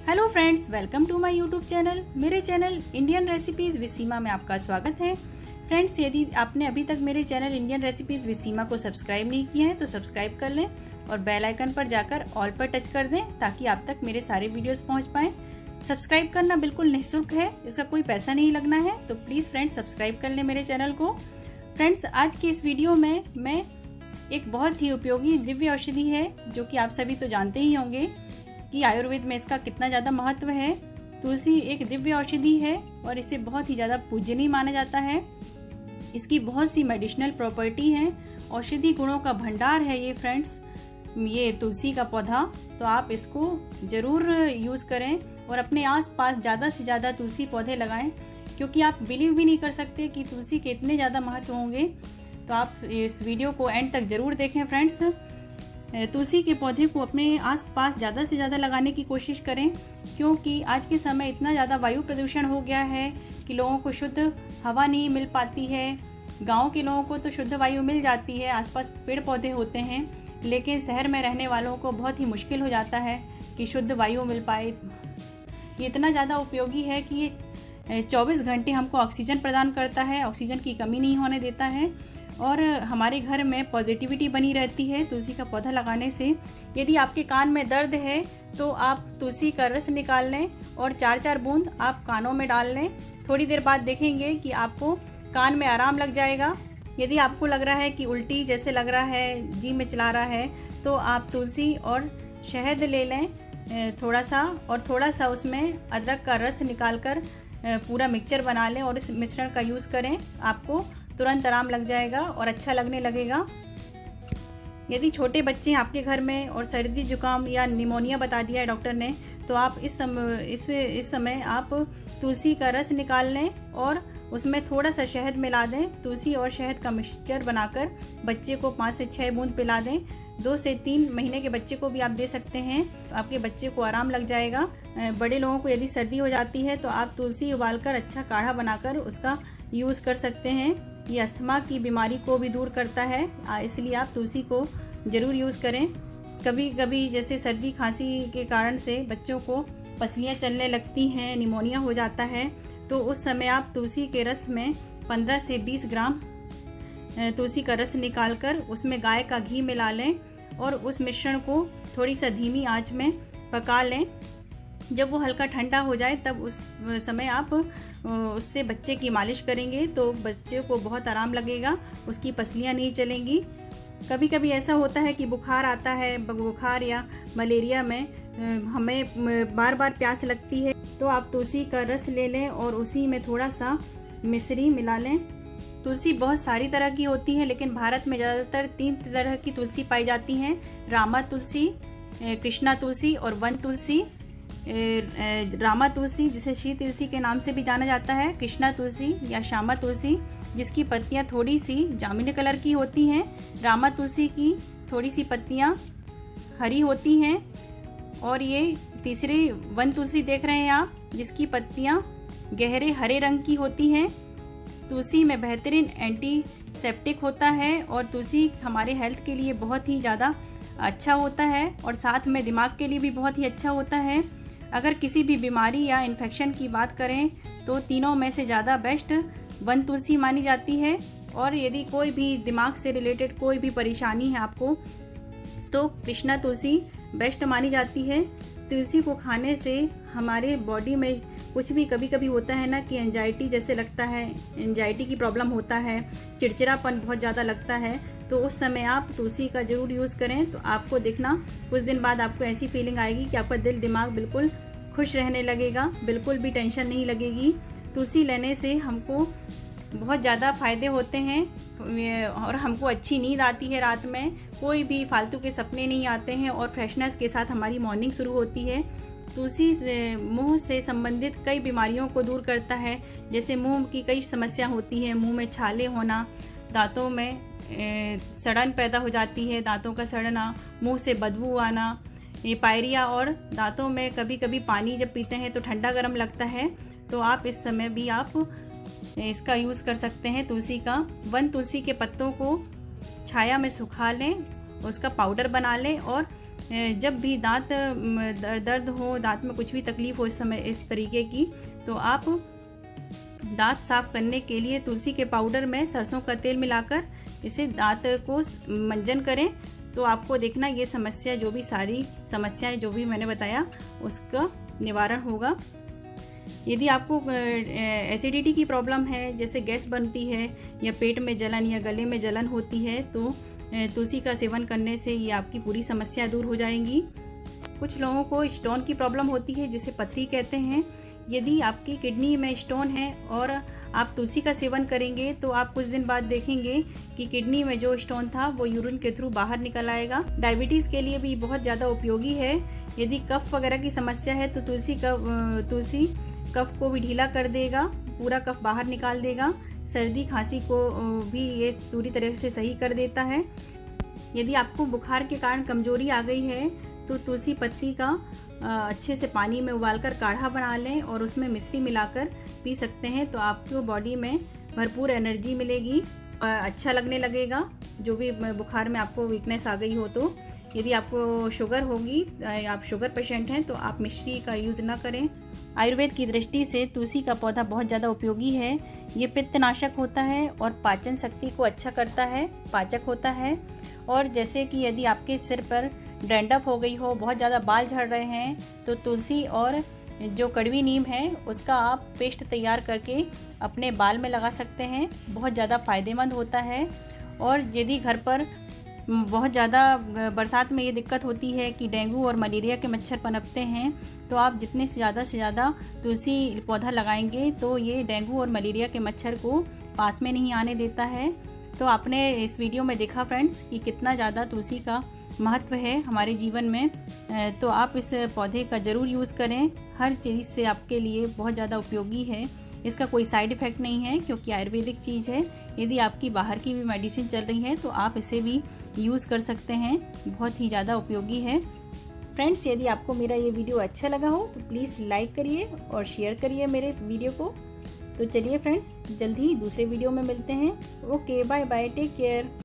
Hello friends, welcome to my YouTube channel. मेरे channel Indian recipes with Seema में आपका स्वागत है। फ्रेंड्स, यदि आपने अभी तक मेरे चैनल इंडियन रेसिपीज़ विद सीमा को सब्सक्राइब नहीं किया है तो सब्सक्राइब कर लें और बेल आइकन पर जाकर ऑल पर टच कर दें ताकि आप तक मेरे सारे वीडियोज़ पहुँच पाएँ। सब्सक्राइब करना बिल्कुल निःशुल्क है, इसका कोई पैसा नहीं लगना है, तो प्लीज़ फ्रेंड्स सब्सक्राइब कर लें मेरे चैनल को। फ्रेंड्स, आज की इस वीडियो में मैं एक बहुत ही उपयोगी दिव्य औषधि है जो कि आप सभी तो जानते ही होंगे कि आयुर्वेद में इसका कितना ज़्यादा महत्व है। तुलसी एक दिव्य औषधि है और इसे बहुत ही ज़्यादा पूजनीय माना जाता है। इसकी बहुत सी मेडिसिनल प्रॉपर्टी है, औषधि गुणों का भंडार है ये फ्रेंड्स, ये तुलसी का पौधा। तो आप इसको ज़रूर यूज़ करें और अपने आसपास ज़्यादा से ज़्यादा तुलसी पौधे लगाएं, क्योंकि आप बिलीव भी नहीं कर सकते कि तुलसी के इतने ज़्यादा महत्व होंगे। तो आप इस वीडियो को एंड तक ज़रूर देखें फ्रेंड्स। तुलसी के पौधे को अपने आसपास ज़्यादा से ज़्यादा लगाने की कोशिश करें, क्योंकि आज के समय इतना ज़्यादा वायु प्रदूषण हो गया है कि लोगों को शुद्ध हवा नहीं मिल पाती है। गांव के लोगों को तो शुद्ध वायु मिल जाती है, आसपास पेड़ पौधे होते हैं, लेकिन शहर में रहने वालों को बहुत ही मुश्किल हो जाता है कि शुद्ध वायु मिल पाए। ये इतना ज़्यादा उपयोगी है कि ये 24 घंटे हमको ऑक्सीजन प्रदान करता है, ऑक्सीजन की कमी नहीं होने देता है और हमारे घर में पॉजिटिविटी बनी रहती है तुलसी का पौधा लगाने से। यदि आपके कान में दर्द है तो आप तुलसी का रस निकाल लें और 4-4 बूंद आप कानों में डाल लें। थोड़ी देर बाद देखेंगे कि आपको कान में आराम लग जाएगा। यदि आपको लग रहा है कि उल्टी जैसे लग रहा है, जी में चला रहा है, तो आप तुलसी और शहद ले लें थोड़ा सा, और थोड़ा सा उसमें अदरक का रस निकाल कर पूरा मिक्सचर बना लें और इस मिश्रण का यूज़ करें। आपको तुरंत आराम लग जाएगा और अच्छा लगने लगेगा। यदि छोटे बच्चे हैं आपके घर में और सर्दी जुकाम या निमोनिया बता दिया है डॉक्टर ने, तो आप इस समय आप तुलसी का रस निकाल लें और उसमें थोड़ा सा शहद मिला दें। तुलसी और शहद का मिक्सचर बनाकर बच्चे को 5 से 6 बूंद पिला दें। 2 से 3 महीने के बच्चे को भी आप दे सकते हैं, तो आपके बच्चे को आराम लग जाएगा। बड़े लोगों को यदि सर्दी हो जाती है तो आप तुलसी उबालकर अच्छा काढ़ा बनाकर उसका यूज़ कर सकते हैं। ये अस्थमा की बीमारी को भी दूर करता है, इसलिए आप तुलसी को ज़रूर यूज़ करें। कभी कभी जैसे सर्दी खांसी के कारण से बच्चों को पसलियाँ चलने लगती हैं, निमोनिया हो जाता है, तो उस समय आप तुलसी के रस में 15 से 20 ग्राम तुलसी का रस निकालकर उसमें गाय का घी मिला लें और उस मिश्रण को थोड़ी सा धीमी आंच में पका लें। जब वो हल्का ठंडा हो जाए तब उस समय आप उससे बच्चे की मालिश करेंगे तो बच्चे को बहुत आराम लगेगा, उसकी पसलियाँ नहीं चलेंगी। कभी कभी ऐसा होता है कि बुखार आता है, बुखार या मलेरिया में हमें बार बार प्यास लगती है, तो आप तुलसी का रस ले लें और उसी में थोड़ा सा मिश्री मिला लें। तुलसी बहुत सारी तरह की होती है, लेकिन भारत में ज़्यादातर 3 तरह की तुलसी पाई जाती हैं: रामा तुलसी, कृष्णा तुलसी और वन तुलसी। रामा तुलसी, जिसे श्री तुलसी के नाम से भी जाना जाता है, कृष्णा तुलसी या श्यामा तुलसी, जिसकी पत्तियां थोड़ी सी जामुनी कलर की होती हैं। रामा तुलसी की थोड़ी सी पत्तियां हरी होती हैं। और ये तीसरी वन तुलसी देख रहे हैं आप, जिसकी पत्तियां गहरे हरे रंग की होती हैं। तुलसी में बेहतरीन एंटीसेप्टिक होता है और तुलसी हमारे हेल्थ के लिए बहुत ही ज़्यादा अच्छा होता है और साथ में दिमाग के लिए भी बहुत ही अच्छा होता है। अगर किसी भी बीमारी या इन्फेक्शन की बात करें तो तीनों में से ज़्यादा बेस्ट वन तुलसी मानी जाती है। और यदि कोई भी दिमाग से रिलेटेड कोई भी परेशानी है आपको, तो कृष्णा तुलसी बेस्ट मानी जाती है। तुलसी को खाने से हमारे बॉडी में कुछ भी कभी कभी होता है ना कि एंजाइटी जैसे लगता है, एंजाइटी की प्रॉब्लम होता है, चिड़चिड़ापन बहुत ज़्यादा लगता है, तो उस समय आप तुलसी का ज़रूर यूज़ करें। तो आपको देखना कुछ दिन बाद आपको ऐसी फीलिंग आएगी कि आपका दिल दिमाग बिल्कुल खुश रहने लगेगा, बिल्कुल भी टेंशन नहीं लगेगी। तुलसी लेने से हमको बहुत ज़्यादा फ़ायदे होते हैं और हमको अच्छी नींद आती है रात में, कोई भी फालतू के सपने नहीं आते हैं और फ्रेशनेस के साथ हमारी मॉर्निंग शुरू होती है। तुलसी मुंह से संबंधित कई बीमारियों को दूर करता है, जैसे मुंह की कई समस्या होती है, मुंह में छाले होना, दांतों में सड़न पैदा हो जाती है, दांतों का सड़ना, मुंह से बदबू आना, ये पायरिया, और दांतों में कभी कभी पानी जब पीते हैं तो ठंडा गर्म लगता है, तो आप इस समय भी आप इसका यूज़ कर सकते हैं तुलसी का। वन तुलसी के पत्तों को छाया में सुखा लें, उसका पाउडर बना लें और जब भी दांत दर्द हो, दांत में कुछ भी तकलीफ हो इस समय इस तरीके की, तो आप दांत साफ करने के लिए तुलसी के पाउडर में सरसों का तेल मिलाकर इसे दांत को मंजन करें। तो आपको देखना ये समस्या, जो भी सारी समस्याएं जो भी मैंने बताया उसका निवारण होगा। यदि आपको एसिडिटी की प्रॉब्लम है, जैसे गैस बनती है या पेट में जलन या गले में जलन होती है, तो तुलसी का सेवन करने से ये आपकी पूरी समस्या दूर हो जाएंगी। कुछ लोगों को स्टोन की प्रॉब्लम होती है, जिसे पथरी कहते हैं। यदि आपकी किडनी में स्टोन है और आप तुलसी का सेवन करेंगे तो आप कुछ दिन बाद देखेंगे कि किडनी में जो स्टोन था वो यूरिन के थ्रू बाहर निकल आएगा। डायबिटीज़ के लिए भी बहुत ज़्यादा उपयोगी है। यदि कफ वगैरह की समस्या है तो तुलसी कफ को भी ढीला कर देगा, पूरा कफ बाहर निकाल देगा। सर्दी खांसी को भी ये पूरी तरह से सही कर देता है। यदि आपको बुखार के कारण कमजोरी आ गई है तो तुलसी पत्ती का अच्छे से पानी में उबालकर काढ़ा बना लें और उसमें मिश्री मिलाकर पी सकते हैं। तो आपको बॉडी में भरपूर एनर्जी मिलेगी, अच्छा लगने लगेगा। जो भी बुखार में आपको वीकनेस आ गई हो, तो यदि आपको शुगर होगी, आप शुगर पेशेंट हैं, तो आप मिश्री का यूज़ ना करें। आयुर्वेद की दृष्टि से तुलसी का पौधा बहुत ज़्यादा उपयोगी है। ये पित्तनाशक होता है और पाचन शक्ति को अच्छा करता है, पाचक होता है। और जैसे कि यदि आपके सिर पर डैंड्रफ हो गई हो, बहुत ज़्यादा बाल झड़ रहे हैं, तो तुलसी और जो कड़वी नीम है उसका आप पेस्ट तैयार करके अपने बाल में लगा सकते हैं, बहुत ज़्यादा फ़ायदेमंद होता है। और यदि घर पर बहुत ज़्यादा बरसात में ये दिक्कत होती है कि डेंगू और मलेरिया के मच्छर पनपते हैं, तो आप जितने से ज़्यादा तुलसी पौधा लगाएंगे तो ये डेंगू और मलेरिया के मच्छर को पास में नहीं आने देता है। तो आपने इस वीडियो में देखा फ्रेंड्स कि कितना ज़्यादा तुलसी का महत्व है हमारे जीवन में। तो आप इस पौधे का ज़रूर यूज़ करें, हर चीज़ से आपके लिए बहुत ज़्यादा उपयोगी है। इसका कोई साइड इफ़ेक्ट नहीं है क्योंकि आयुर्वेदिक चीज़ है। यदि आपकी बाहर की भी मेडिसिन चल रही है तो आप इसे भी यूज़ कर सकते हैं, बहुत ही ज़्यादा उपयोगी है। फ्रेंड्स, यदि आपको मेरा ये वीडियो अच्छा लगा हो तो प्लीज़ लाइक करिए और शेयर करिए मेरे वीडियो को। तो चलिए फ्रेंड्स, जल्दी ही दूसरे वीडियो में मिलते हैं। Okay, bye bye, take care.